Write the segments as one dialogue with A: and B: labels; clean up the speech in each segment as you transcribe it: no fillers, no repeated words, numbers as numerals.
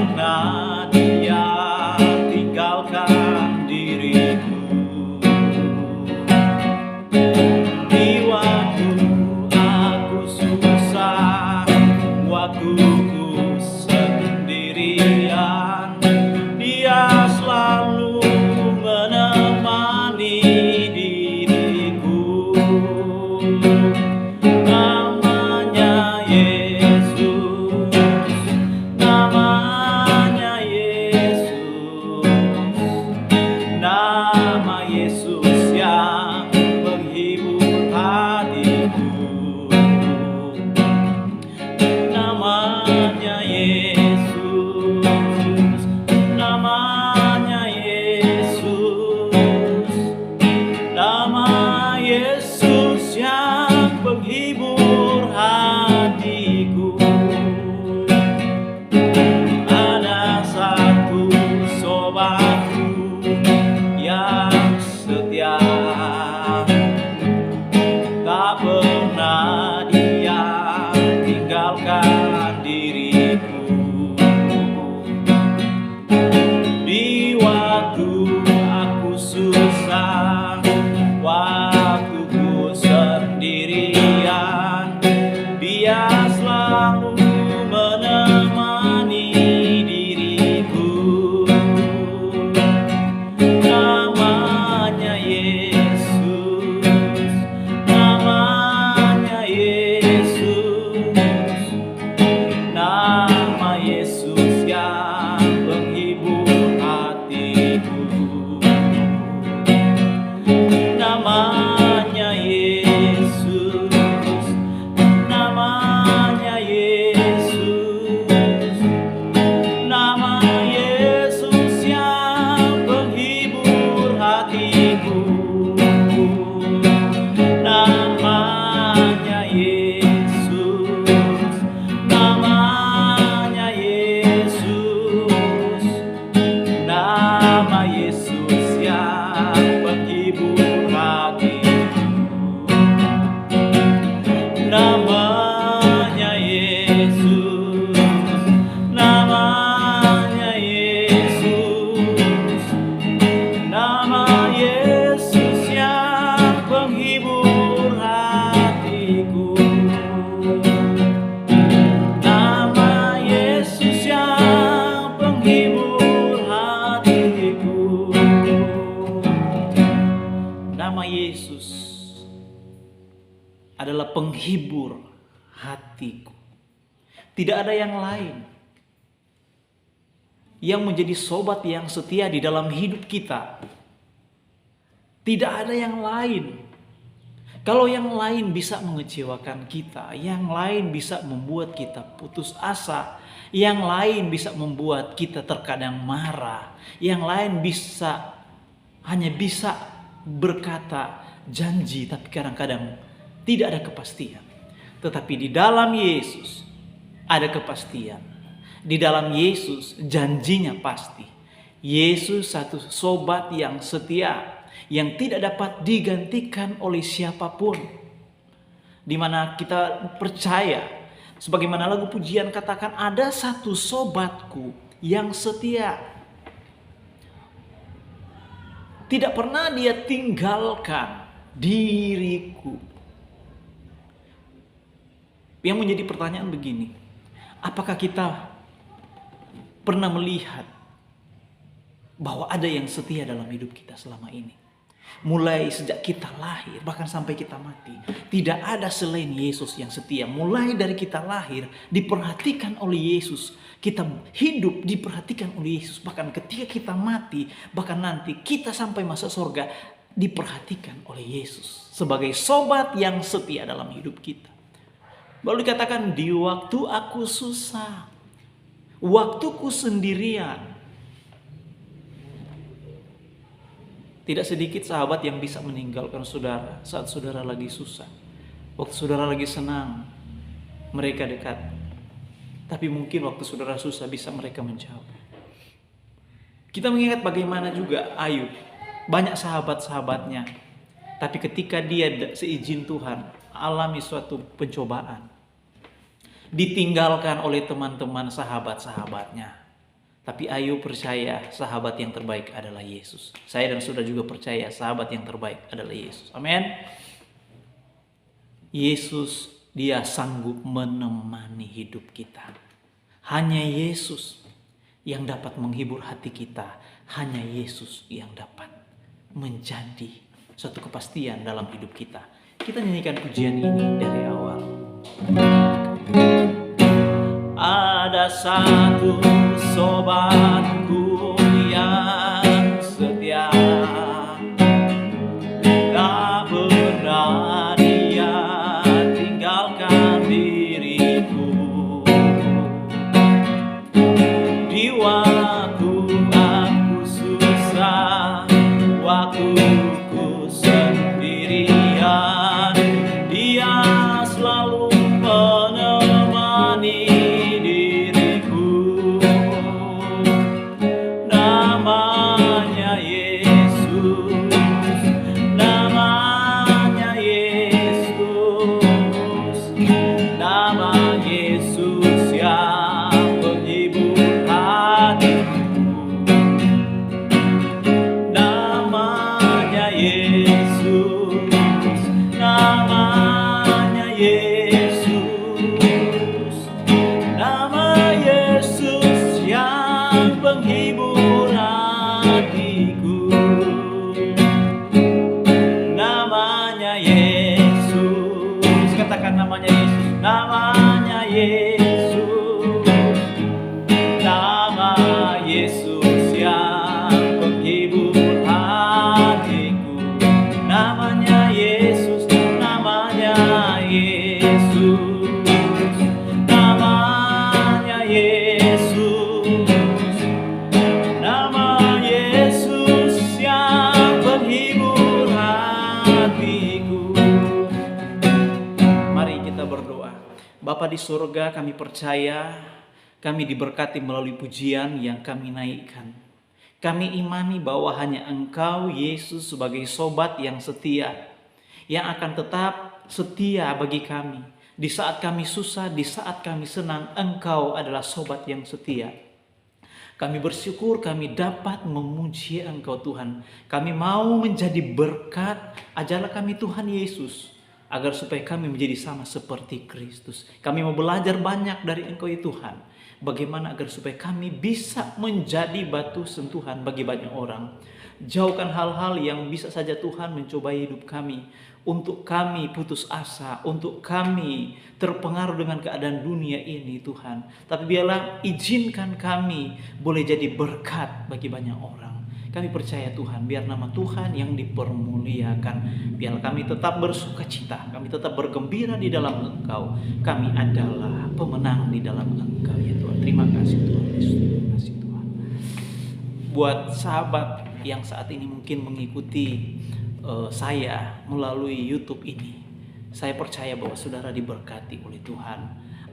A: pernah Dia tinggalkan diriku. Di waktu aku susah, waktu ku sendirian, Dia selalu menemani diriku. Namanya Yesus, namanya Yesus, nama Yesus yang menghibur hatiku. Namanya Yesus, namanya Yesus, nama Yesus yang menghibur hatiku. Ada satu sobatku yang setia, tak pernah Dia tinggalkan diriku. Di waktu aku susah, waktu ku sendirian, Dia selalu menemani diriku. Namanya Yesus, namanya Yesus, nama Yesus yang menghibur hatiku. Namanya Yesus, namanya Yesus, nama Yesus yang menghibur hatiku. Namanya Yesus, namanya Yesus, nama Yesus yang menghibur hatiku. Namanya Yesus, namanya Yesus, nama Yesus yang menghibur hatiku. Nama Yesus yang menghibur hatiku. Nama Yesus adalah penghibur hatiku. Tidak ada yang lain yang menjadi sobat yang setia di dalam hidup kita. Tidak ada yang lain. Kalau yang lain bisa mengecewakan kita, yang lain bisa membuat kita putus asa, yang lain bisa membuat kita terkadang marah, yang lain hanya bisa berkata janji tapi kadang-kadang tidak ada kepastian. Tetapi di dalam Yesus ada kepastian. Di dalam Yesus janjinya pasti. Yesus satu sobat yang setia, yang tidak dapat digantikan oleh siapapun. Di mana kita percaya, sebagaimana lagu pujian katakan, ada satu sobatku yang setia. Tidak pernah Dia tinggalkan diriku. Yang menjadi pertanyaan begini, apakah kita pernah melihat bahwa ada yang setia dalam hidup kita selama ini? Mulai sejak kita lahir, bahkan sampai kita mati, tidak ada selain Yesus yang setia. Mulai dari kita lahir, diperhatikan oleh Yesus. Kita hidup diperhatikan oleh Yesus. Bahkan ketika kita mati, bahkan nanti kita sampai masa surga, diperhatikan oleh Yesus. Sebagai sobat yang setia dalam hidup kita. Lalu dikatakan, di waktu aku susah, waktuku sendirian. Tidak sedikit sahabat yang bisa meninggalkan saudara saat saudara lagi susah. Waktu saudara lagi senang, mereka dekat. Tapi mungkin waktu saudara susah bisa mereka menjauh. Kita mengingat bagaimana juga Ayub. Banyak sahabat-sahabatnya. Tapi ketika dia seizin Tuhan, alami suatu pencobaan. Ditinggalkan oleh teman-teman sahabat-sahabatnya. Tapi ayo percaya sahabat yang terbaik adalah Yesus. Saya dan saudara juga percaya sahabat yang terbaik adalah Yesus. Amin. Yesus, dia sanggup menemani hidup kita. Hanya Yesus yang dapat menghibur hati kita. Hanya Yesus yang dapat menjadi suatu kepastian dalam hidup kita. Kita nyanyikan pujian ini dari awal. Ada satu sobatku yang setia, tak pernah dia tinggalkan diriku. Di waktu aku susah, waktu ku sendirian, dia selalu menemani diriku. Namanya Yesus, namanya Yesus, nama Yesus yang menghibur hatiku. Namanya Yesus, namanya Yesus, nama Yesus yang menghibur hatiku. Namanya Yesus, katakan namanya Yesus, namanya Yesus, nama Yesus yang menghibur hatiku. Namanya Yesus, namanya Yesus, namanya Yesus, nama Yesus yang menghibur hatiku. Mari kita berdoa. Bapa di surga, kami percaya kami diberkati melalui pujian yang kami naikkan. Kami imani bahwa hanya Engkau, Yesus, sebagai sobat yang setia, yang akan tetap setia bagi kami. Di saat kami susah, di saat kami senang, Engkau adalah sobat yang setia. Kami bersyukur kami dapat memuji Engkau Tuhan. Kami mau menjadi berkat, ajarlah kami Tuhan Yesus, agar supaya kami menjadi sama seperti Kristus. Kami mau belajar banyak dari Engkau ya Tuhan. Bagaimana agar supaya kami bisa menjadi batu sentuhan bagi banyak orang. Jauhkan hal-hal yang bisa saja Tuhan mencobai hidup kami. Untuk kami putus asa, untuk kami terpengaruh dengan keadaan dunia ini Tuhan. Tapi biarlah izinkan kami boleh jadi berkat bagi banyak orang. Kami percaya Tuhan, biar nama Tuhan yang dipermuliakan. Biar kami tetap bersuka cita, kami tetap bergembira di dalam Engkau. Kami adalah pemenang di dalam Engkau ya Tuhan. Terima kasih Tuhan Yesus, terima kasih Tuhan. Buat sahabat yang saat ini mungkin mengikuti saya melalui YouTube ini, saya percaya bahwa saudara diberkati oleh Tuhan.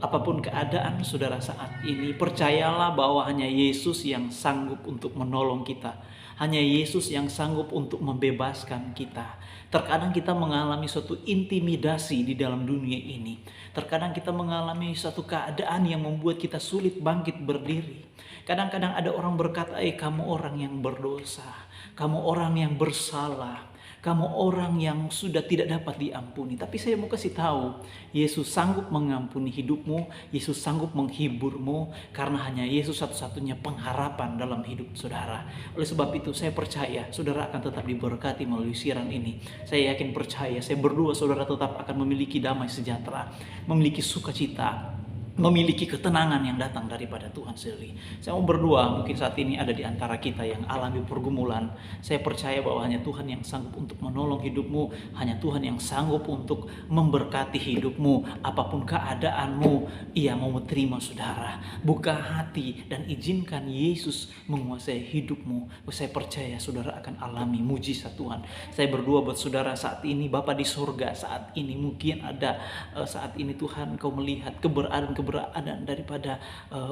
A: Apapun keadaan saudara saat ini, percayalah bahwa hanya Yesus yang sanggup untuk menolong kita. Hanya Yesus yang sanggup untuk membebaskan kita. Terkadang kita mengalami suatu intimidasi di dalam dunia ini. Terkadang kita mengalami suatu keadaan yang membuat kita sulit bangkit berdiri. Kadang-kadang ada orang berkata, kamu orang yang berdosa, kamu orang yang bersalah, kamu orang yang sudah tidak dapat diampuni. Tapi saya mau kasih tahu, Yesus sanggup mengampuni hidupmu, Yesus sanggup menghiburmu, karena hanya Yesus satu-satunya pengharapan dalam hidup saudara. Oleh sebab itu saya percaya saudara akan tetap diberkati melalui siaran ini. Saya yakin percaya, saya berdoa saudara tetap akan memiliki damai sejahtera, memiliki sukacita, memiliki ketenangan yang datang daripada Tuhan sendiri. Saya mau berdoa, mungkin saat ini ada di antara kita yang alami pergumulan. Saya percaya bahwa hanya Tuhan yang sanggup untuk menolong hidupmu, hanya Tuhan yang sanggup untuk memberkati hidupmu. Apapun keadaanmu, Ia mau menerima saudara. Buka hati dan izinkan Yesus menguasai hidupmu. Saya percaya saudara akan alami mujizat Tuhan. Saya berdoa buat saudara saat ini, Bapa di surga, saat ini mungkin ada saat ini Tuhan Kau melihat keberadaan keberadaan daripada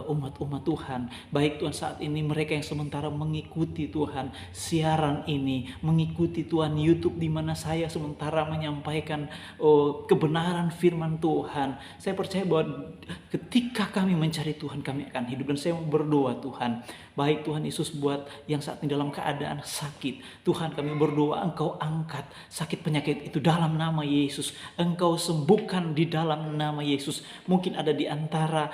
A: umat-umat Tuhan. Baik Tuhan, saat ini mereka yang sementara mengikuti Tuhan siaran ini, mengikuti Tuhan YouTube di mana saya sementara menyampaikan kebenaran firman Tuhan. Saya percaya bahwa ketika kami mencari Tuhan, kami akan hidup. Dan saya mau berdoa Tuhan, baik Tuhan Yesus buat yang saat ini dalam keadaan sakit, Tuhan kami berdoa Engkau angkat sakit penyakit itu dalam nama Yesus. Engkau sembuhkan di dalam nama Yesus. Mungkin ada di antara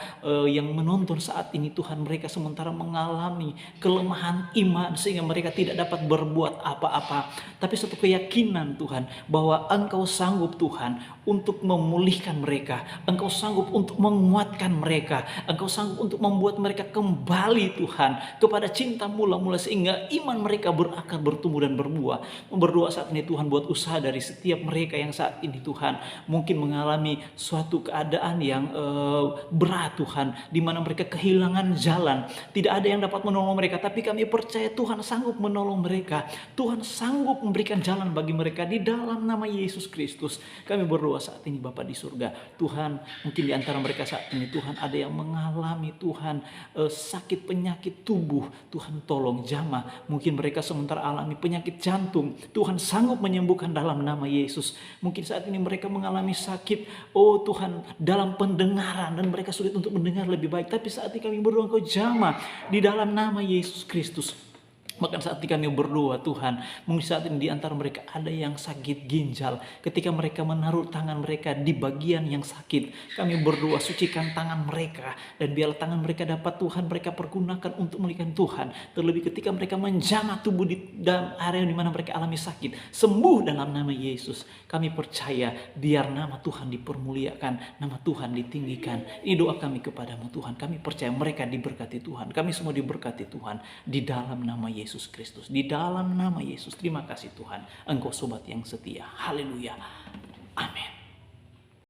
A: yang menonton saat ini Tuhan, mereka sementara mengalami kelemahan iman sehingga mereka tidak dapat berbuat apa-apa. Tapi satu keyakinan Tuhan bahwa Engkau sanggup Tuhan untuk memulihkan mereka. Engkau sanggup untuk menguatkan mereka. Engkau sanggup untuk membuat mereka kembali Tuhan kepada cinta mula-mula sehingga iman mereka berakar, bertumbuh dan berbuah. Berdoa saat ini Tuhan buat usaha dari setiap mereka yang saat ini Tuhan mungkin mengalami suatu keadaan yang berat Tuhan, di mana mereka kehilangan jalan, tidak ada yang dapat menolong mereka, tapi kami percaya Tuhan sanggup menolong mereka. Tuhan sanggup memberikan jalan bagi mereka di dalam nama Yesus Kristus. Kami berdoa saat ini Bapa di surga, Tuhan mungkin di antara mereka saat ini Tuhan ada yang mengalami Tuhan sakit penyakit tubuh, Tuhan tolong jamah. Mungkin mereka sementara alami penyakit jantung, Tuhan sanggup menyembuhkan dalam nama Yesus. Mungkin saat ini mereka mengalami sakit, oh Tuhan, dalam pendengaran dan mereka sulit untuk mendengar lebih baik. Tapi saat ini kami berdoa Engkau jamah di dalam nama Yesus Kristus. Bahkan saat ini kami berdoa Tuhan, mungkin saat ini di antara mereka ada yang sakit ginjal. Ketika mereka menaruh tangan mereka di bagian yang sakit, kami berdoa sucikan tangan mereka. Dan biarlah tangan mereka dapat Tuhan mereka pergunakan untuk memulihkan Tuhan. Terlebih ketika mereka menjamah tubuh di dalam area di mana mereka alami sakit, sembuh dalam nama Yesus. Kami percaya biar nama Tuhan dipermuliakan, nama Tuhan ditinggikan. Ini doa kami kepadamu Tuhan. Kami percaya mereka diberkati Tuhan. Kami semua diberkati Tuhan di dalam nama Yesus Kristus. Di dalam nama Yesus. Terima kasih Tuhan. Engkau sobat yang setia. Haleluya. Amin.